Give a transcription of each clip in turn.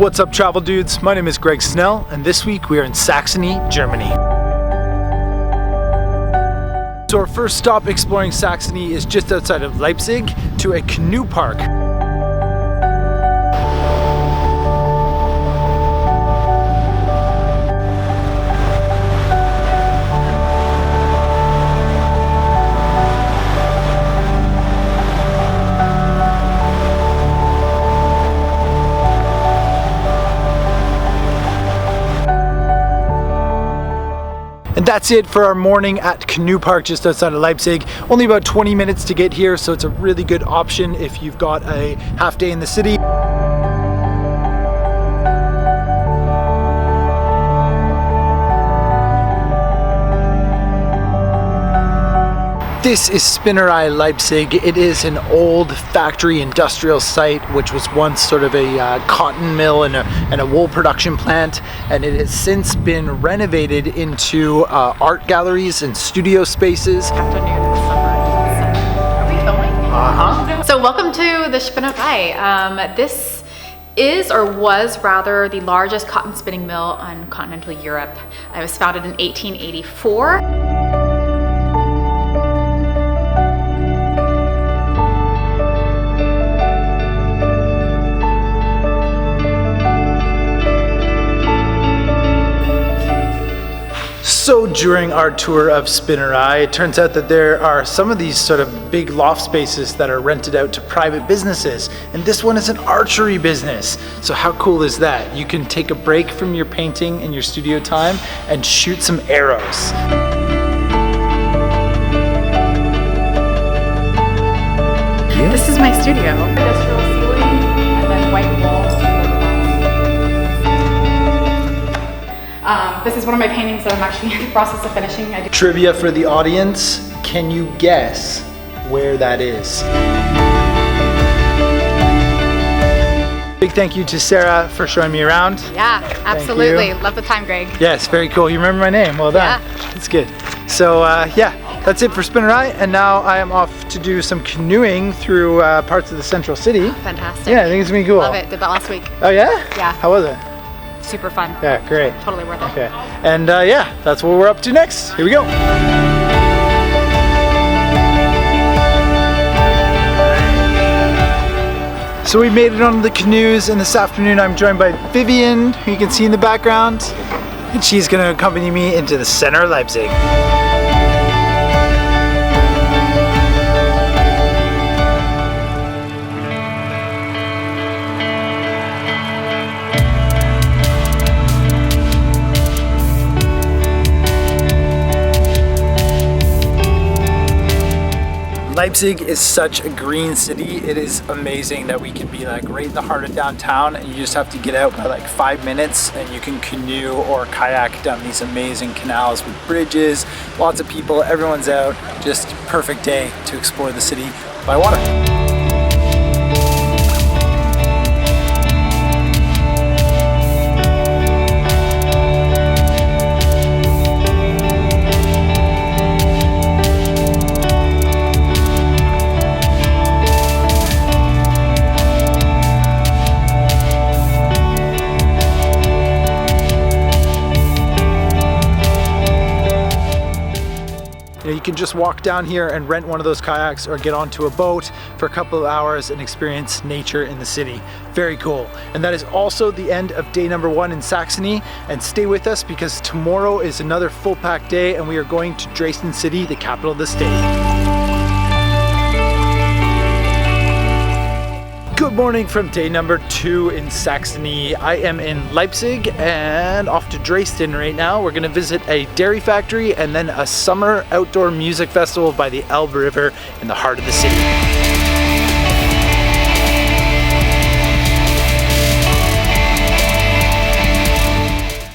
What's up, travel dudes? My name is Greg Snell, and this week we are in Saxony, Germany. So our first stop exploring Saxony is just outside of Leipzig to a canoe park. And that's it for our morning at Canoe Park just outside of Leipzig. Only about 20 minutes to get here, so it's a really good option if you've got a half day in the city. This is Spinneri, Leipzig. It is an old factory industrial site which was once sort of a cotton mill and a wool production plant, and it has since been renovated into art galleries and studio spaces. Afternoon, the sunrise. Are we filming? Uh-huh. So welcome to the Spinnerei. This is, or was rather, the largest cotton spinning mill on continental Europe. It was founded in 1884. So during our tour of Spinneri, it turns out that there are some of these sort of big loft spaces that are rented out to private businesses. And this one is an archery business. So how cool is that? You can take a break from your painting and your studio time and shoot some arrows. This is my studio. Industrial ceiling and then white walls. This is one of my paintings that I'm actually in the process of finishing. Trivia for the audience, can you guess where that is? Big thank you to Sarah for showing me around. Yeah, absolutely. Love the time, Greg. Yes, very cool. You remember my name. Well done. Yeah. That's good. So yeah, that's it for Spinneri, and now I am off to do some canoeing through parts of the central city. Fantastic. Yeah, I think it's gonna be cool. Love it. Did that last week. Oh yeah? Yeah. How was it? Super fun. Yeah, great. Totally worth it. Okay, and yeah, that's what we're up to next. Here we go. So we made it on the canoes, and this afternoon I'm joined by Vivian, who you can see in the background, and she's going to accompany me into the center of Leipzig. Leipzig is such a green city. It is amazing that we can be like right in the heart of downtown, and you just have to get out by like 5 minutes and you can canoe or kayak down these amazing canals with bridges, lots of people, everyone's out. Just perfect day to explore the city by water. You can just walk down here and rent one of those kayaks or get onto a boat for a couple of hours and experience nature in the city. Very cool. And that is also the end of day number 1 in Saxony. And stay with us because tomorrow is another full packed day and we are going to Dresden city, the capital of the state. Good morning from day number 2 in Saxony. I am in Leipzig and off to Dresden right now. We're gonna visit a dairy factory and then a summer outdoor music festival by the Elbe River in the heart of the city.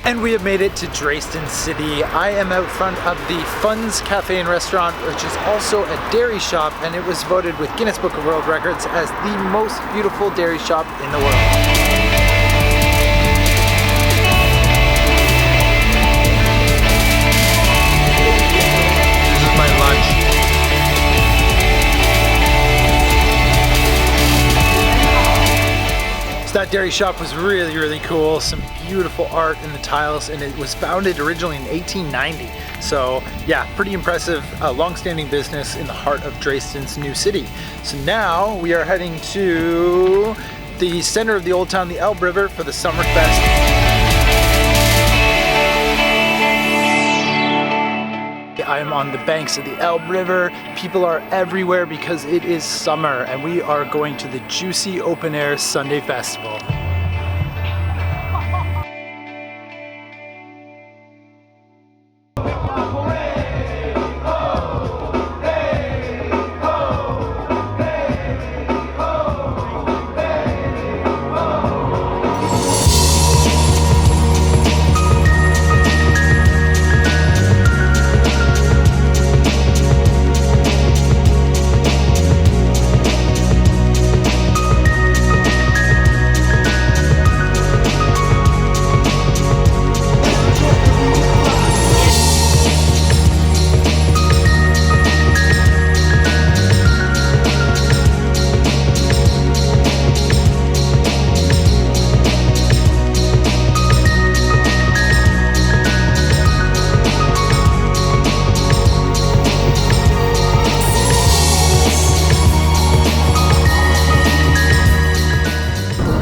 And we have made it to Dresden city. I am out front of the Fun's Cafe and Restaurant, which is also a dairy shop, and it was voted with Guinness Book of World Records as the most beautiful dairy shop in the world. This is my lunch. that dairy shop was really, really cool. Some beautiful art in the tiles, and it was founded originally in 1890. So yeah, pretty impressive, long-standing business in the heart of Dresden's new city. So now we are heading to the center of the old town, the Elbe River, for the Summerfest. I am on the banks of the Elbe River. People are everywhere because it is summer, and we are going to the Juicy Open Air Sunday Festival.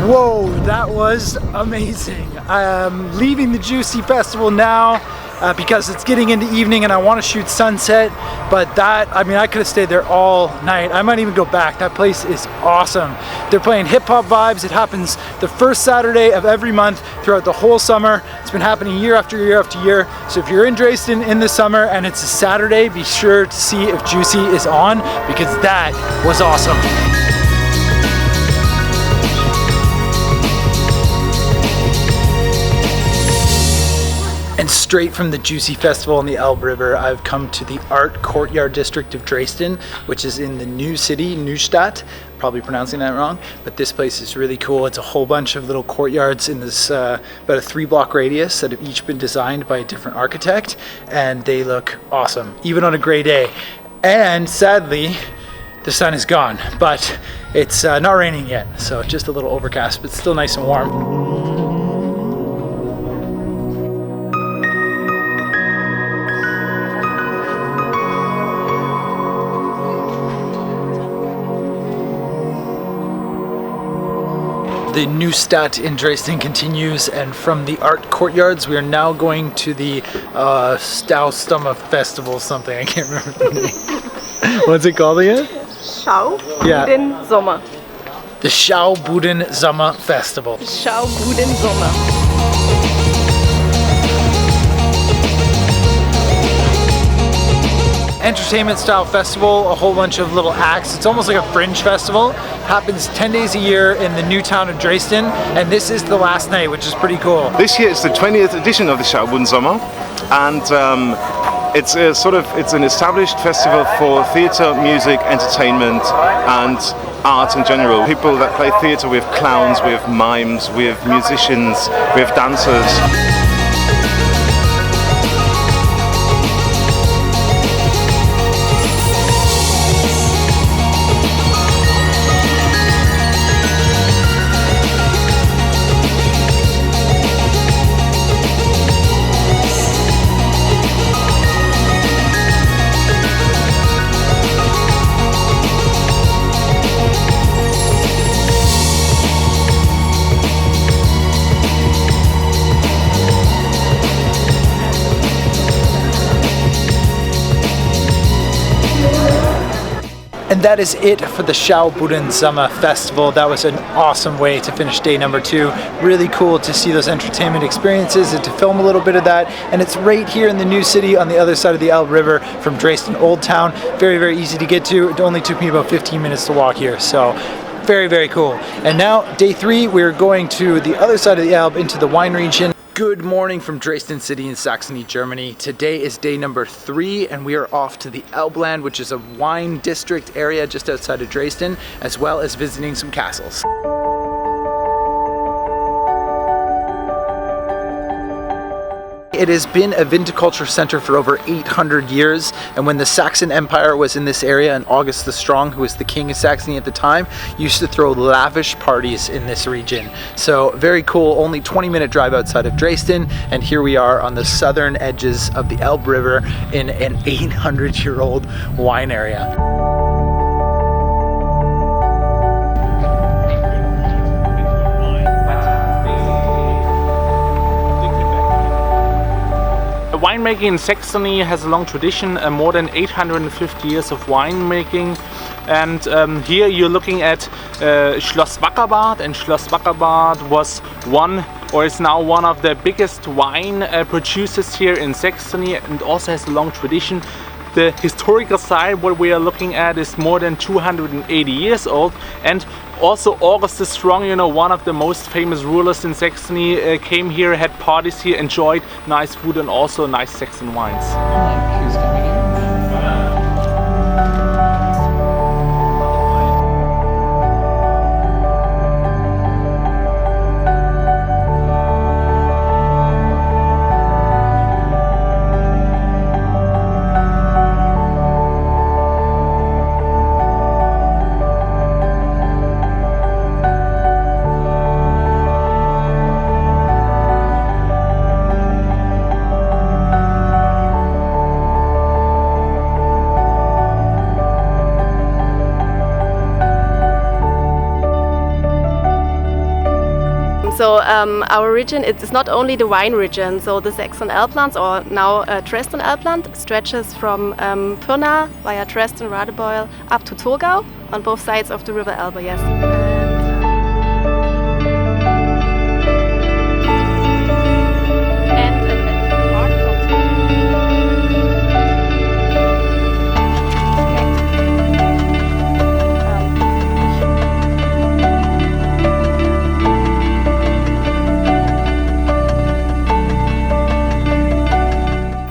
Whoa, that was amazing. I'm leaving the Juicy Festival now because it's getting into evening and I want to shoot sunset, but I could have stayed there all night. I might even go back. That place is awesome. They're playing hip hop vibes. It happens the first Saturday of every month throughout the whole summer. It's been happening year after year after year. So if you're in Dresden in the summer and it's a Saturday, be sure to see if Juicy is on, because that was awesome. And straight from the Juicy Festival on the Elbe River, I've come to the Art Courtyard District of Dresden, which is in the new city, Neustadt. Probably pronouncing that wrong, but this place is really cool. It's a whole bunch of little courtyards in this about a 3-block radius that have each been designed by a different architect, and they look awesome, even on a gray day. And sadly, the sun is gone, but it's not raining yet, so just a little overcast, but still nice and warm. The Neustadt in Dresden continues, and from the art courtyards we are now going to the Staustummer Festival something. I can't remember the name. What's it called again? Schaubuden Sommer. The Schaubuden Sommer Festival. Schaubuden Sommer. Entertainment style festival, a whole bunch of little acts. It's almost like a fringe festival. Happens 10 days a year in the new town of Dresden, and this is the last night, which is pretty cool. This year it's the 20th edition of the Schaubuden Sommer, and it's an established festival for theatre, music, entertainment, and art in general. People that play theatre, we have clowns, we have mimes, we have musicians, we have dancers. And that is it for the Schaubuden Sommer Festival. That was an awesome way to finish day number 2. Really cool to see those entertainment experiences and to film a little bit of that. And it's right here in the new city on the other side of the Elbe River from Dresden Old Town. Very, very easy to get to. It only took me about 15 minutes to walk here. So very, very cool. And now day 3, we're going to the other side of the Elbe into the wine region. Good morning from Dresden City in Saxony, Germany. Today is day number 3 and we are off to the Elbland, which is a wine district area just outside of Dresden, as well as visiting some castles. It has been a viticulture center for over 800 years, and when the Saxon Empire was in this area, and August the Strong, who was the king of Saxony at the time, used to throw lavish parties in this region. So very cool, only 20-minute drive outside of Dresden, and here we are on the southern edges of the Elbe River in an 800-year-old wine area. Winemaking in Saxony has a long tradition, more than 850 years of winemaking, and here you're looking at Schloss Wackerbad, and Schloss Wackerbad was is now one of the biggest wine producers here in Saxony, and also has a long tradition. The historical side, what we are looking at, is more than 280 years old, and also August the Strong, you know, one of the most famous rulers in Saxony, came here, had parties here, enjoyed nice food and also nice Saxon wines. So our region, it's not only the wine region, so the Saxon Alplands, or now Dresden Alpland, stretches from Pirna via Dresden, Radebeul up to Thurgau on both sides of the River Elbe, yes.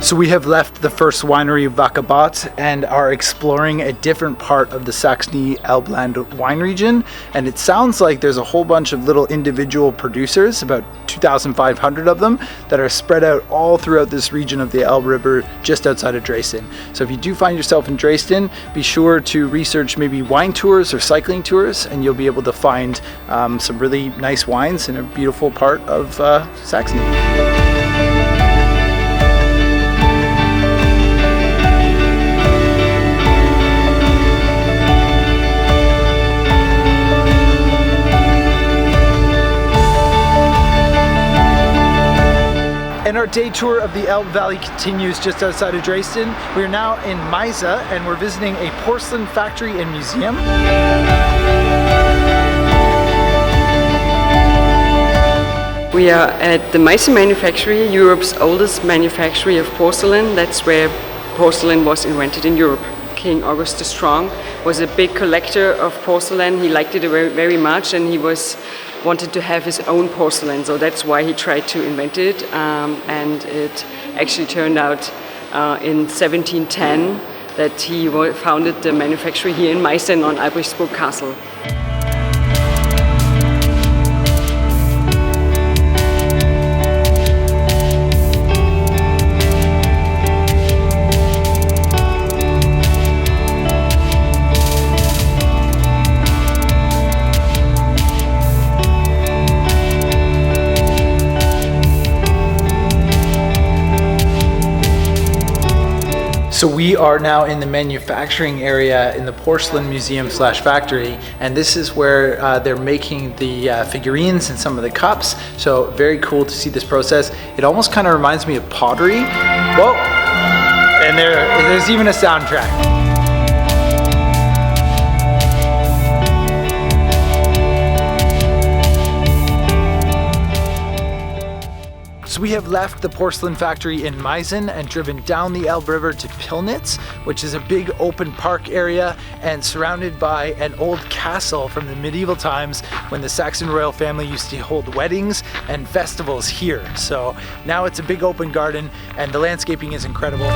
So we have left the first winery of Wackerbad and are exploring a different part of the Saxony Elbland wine region. And it sounds like there's a whole bunch of little individual producers, about 2,500 of them, that are spread out all throughout this region of the Elbe River just outside of Dresden. So if you do find yourself in Dresden, be sure to research maybe wine tours or cycling tours, and you'll be able to find some really nice wines in a beautiful part of Saxony. And our day tour of the Elbe Valley continues just outside of Dresden. We are now in Meissen, and we're visiting a porcelain factory and museum. We are at the Meissen manufactory, Europe's oldest manufactory of porcelain. That's where porcelain was invented in Europe. King August the Strong was a big collector of porcelain. He liked it very, very much, and he wanted to have his own porcelain, so that's why he tried to invent it, and it actually turned out in 1710 that he founded the manufactory here in Meissen on Albrechtsburg Castle. So we are now in the manufacturing area in the porcelain museum slash factory, and this is where they're making the figurines and some of the cups. So very cool to see this process. It almost kind of reminds me of pottery. Whoa! And there's even a soundtrack. So we have left the porcelain factory in Meissen and driven down the Elbe River to Pillnitz, which is a big open park area and surrounded by an old castle from the medieval times when the Saxon royal family used to hold weddings and festivals here. So now it's a big open garden and the landscaping is incredible.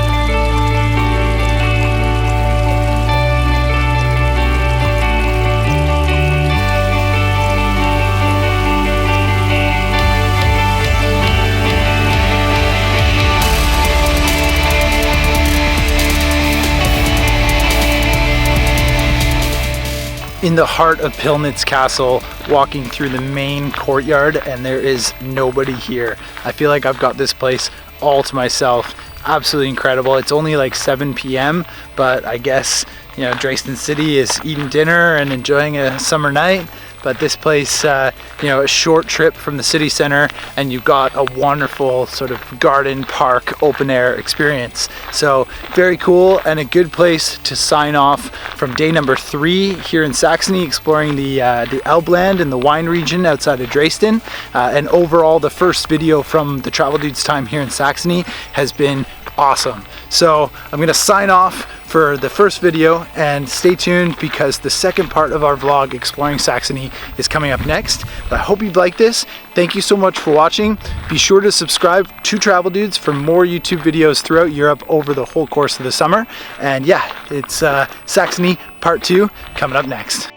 in the heart of Pillnitz Castle, walking through the main courtyard, and there is nobody here. I feel like I've got this place all to myself. Absolutely incredible. It's only like 7 p.m., but I guess, you know, Dresden City is eating dinner and enjoying a summer night. But this place, you know, a short trip from the city center, and you've got a wonderful sort of garden, park, open air experience. So very cool, and a good place to sign off from day number 3 here in Saxony, exploring the Elbe land and the wine region outside of Dresden. And overall, the first video from the Travel Dudes time here in Saxony has been awesome. So I'm gonna sign off for the first video, and stay tuned because the second part of our vlog exploring Saxony is coming up next. But I hope you've liked this. Thank you so much for watching. Be sure to subscribe to Travel Dudes for more YouTube videos throughout Europe over the whole course of the summer. And yeah, it's Saxony part 2 coming up next.